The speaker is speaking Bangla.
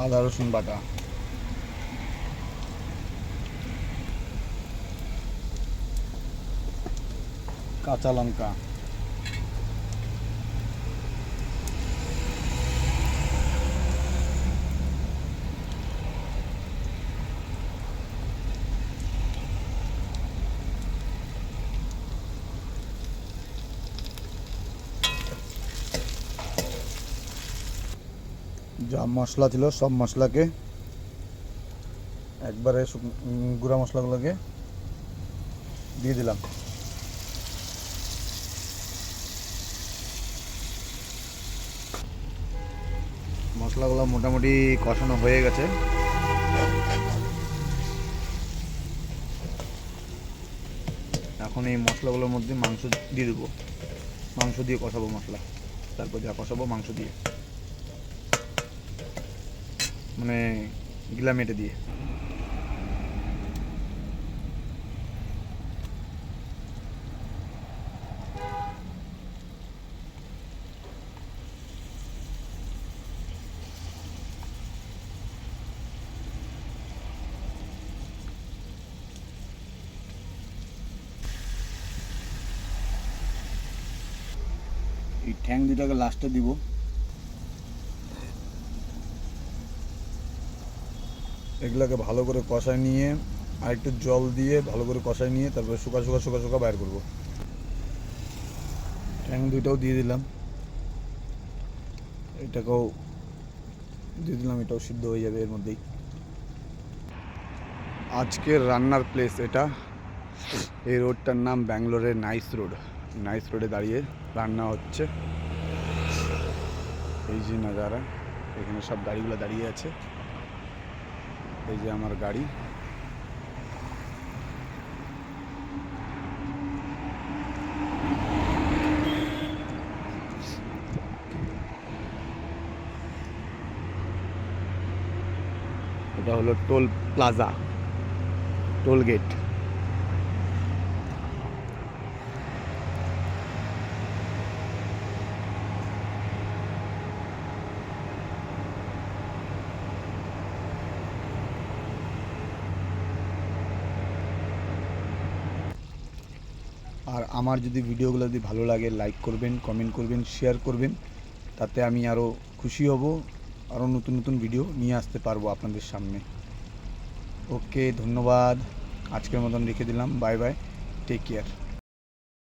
আদা রসুন বাটা, কাঁচা লঙ্কা, যা মশলা ছিল সব মশলাকে একবারে গুঁড়া মশলাগুলোকে দিয়ে দিলাম। মশলাগুলো মোটামুটি কষানো হয়ে গেছে। এখন এই মশলাগুলোর মধ্যে মাংস দিয়ে দেবো। মাংস দিয়ে কষাবো মশলা, তারপর যা কষাবো মাংস দিয়ে, মানে গিলা মেটে দিয়ে। এই ঠ্যাং দুটাকে লাস্টে দিব। এগুলোকে ভালো করে কষায় নিয়ে আর একটু জল দিয়ে ভালো করে কষায় নিয়ে তারপরে শুকা শুকা শুকা শুকা বাইর করবো। ঠ্যাং দুইটাও দিয়ে দিলাম, এটাকেও দিয়ে দিলাম, এটাও সিদ্ধ হয়ে যাবে এর মধ্যেই। আজকের রান্নার প্লেস এটা। এই রোডটার নাম ব্যাঙ্গালোরের নাইস রোড। নাইস রোডে দাঁড়িয়ে রান্না হচ্ছে। এই যে নাজারা, এখানে সব গাড়িগুলো দাঁড়িয়ে আছে। এই যে আমার গাড়ি। এটা হলো টোল প্লাজা, টোল গেট। আর আমার যদি ভিডিওগুলো যদি ভালো লাগে লাইক করবেন, কমেন্ট করবেন, শেয়ার করবেন, তাতে আমি আরও খুশি হব, আরও নতুন নতুন ভিডিও নিয়ে আসতে পারবো আপনাদের সামনে। ওকে, ধন্যবাদ। আজকের মতন রেখে দিলাম। Bye bye, take care.